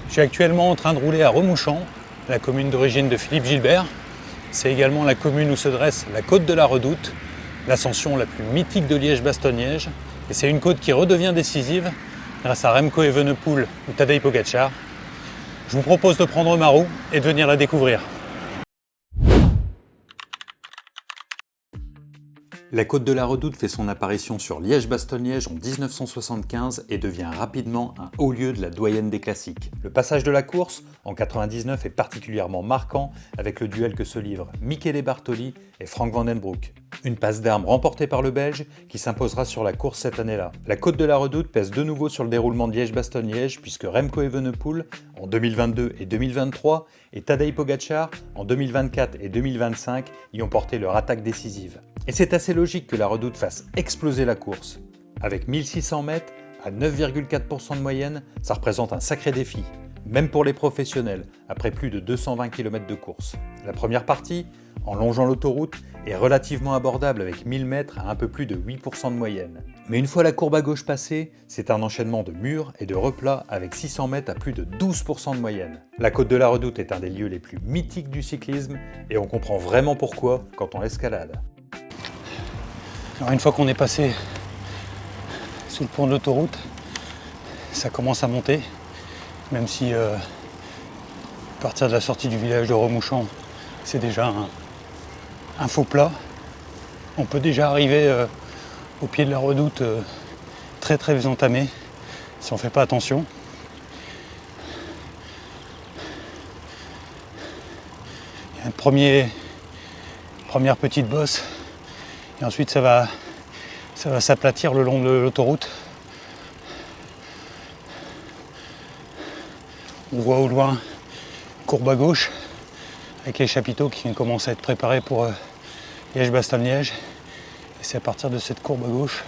Je suis actuellement en train de rouler à Remouchamps, la commune d'origine de Philippe Gilbert. C'est également la commune où se dresse la côte de la Redoute, l'ascension la plus mythique de Liège-Bastogne-Liège. Et c'est une côte qui redevient décisive grâce à Remco Evenepoel ou Tadej Pogačar. Je vous propose de prendre ma roue et de venir la découvrir. La côte de la Redoute fait son apparition sur Liège-Bastogne-Liège en 1975 et devient rapidement un haut lieu de la doyenne des classiques. Le passage de la course, en 99, est particulièrement marquant avec le duel que se livrent Michele Bartoli et Frank Van Den Broek. Une passe d'armes remportée par le Belge qui s'imposera sur la course cette année-là. La côte de la Redoute pèse de nouveau sur le déroulement de Liège-Bastogne-Liège puisque Remco Evenepoel en 2022 et 2023 et Tadej Pogačar en 2024 et 2025 y ont porté leur attaque décisive. Et c'est assez logique que la Redoute fasse exploser la course. Avec 1600 mètres à 9,4% de moyenne, ça représente un sacré défi, même pour les professionnels, après plus de 220 km de course. La première partie, en longeant l'autoroute, est relativement abordable avec 1000 mètres à un peu plus de 8% de moyenne. Mais une fois la courbe à gauche passée, c'est un enchaînement de murs et de replats avec 600 mètres à plus de 12% de moyenne. La côte de la Redoute est un des lieux les plus mythiques du cyclisme et on comprend vraiment pourquoi quand on l'escalade. Alors une fois qu'on est passé sous le pont de l'autoroute, ça commence à monter, même si à partir de la sortie du village de Remouchamps, c'est déjà un faux plat. On peut déjà arriver au pied de la Redoute très entamé si on ne fait pas attention. Il y a une première petite bosse. Et ensuite ça va s'aplatir le long de l'autoroute. On voit au loin une courbe à gauche avec les chapiteaux qui commencent à être préparés pour Liège-Bastogne-Liège. Et c'est à partir de cette courbe à gauche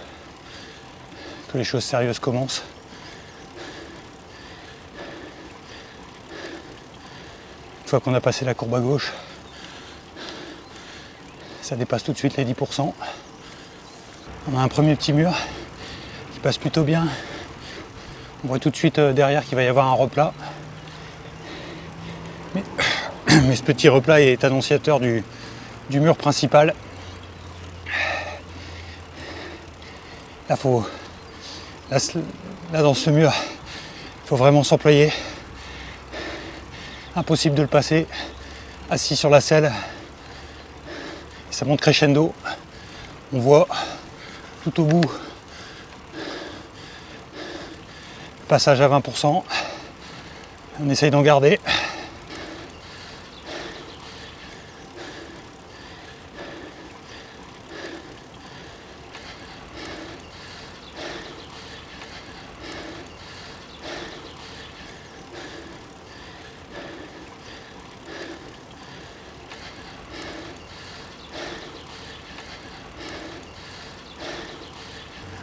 que les choses sérieuses commencent. Une fois qu'on a passé la courbe à gauche, ça dépasse tout de suite les 10%. On a un premier petit mur qui passe plutôt bien. On voit tout de suite derrière qu'il va y avoir un replat. Mais ce petit replat est annonciateur du mur principal. Là, dans ce mur, il faut vraiment s'employer. Impossible de le passer assis sur la selle. Ça monte crescendo. On voit tout au bout le passage à 20%. On essaye d'en garder.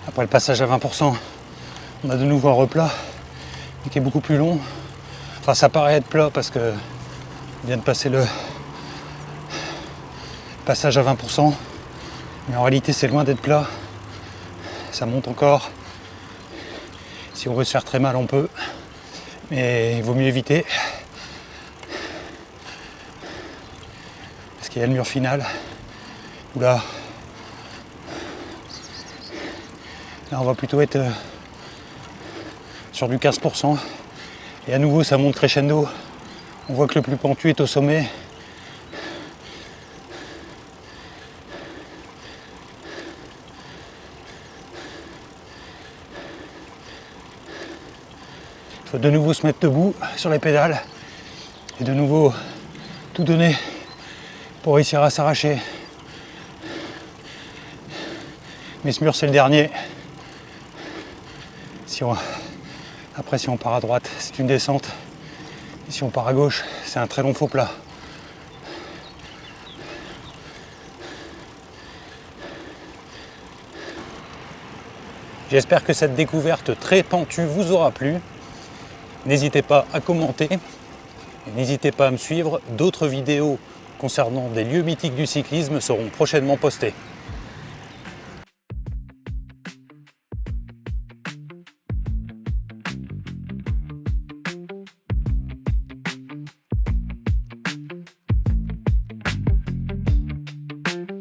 Après le passage à 20%, on a de nouveau un replat qui est beaucoup plus long. Enfin, ça paraît être plat parce que on vient de passer le passage à 20%, mais en réalité c'est loin d'être plat. Ça monte encore. Si on veut se faire très mal, on peut, mais il vaut mieux éviter parce qu'il y a le mur final où là on va plutôt être sur du 15%. Et à nouveau, ça monte crescendo. On voit que le plus pentu est au sommet. Il faut de nouveau se mettre debout sur les pédales et de nouveau tout donner pour réussir à s'arracher. Mais ce mur, c'est le dernier. Après, si on part à droite, c'est une descente. Et si on part à gauche, c'est un très long faux plat. J'espère que cette découverte très pentue vous aura plu. N'hésitez pas à commenter. Et n'hésitez pas à me suivre. D'autres vidéos concernant des lieux mythiques du cyclisme seront prochainement postées.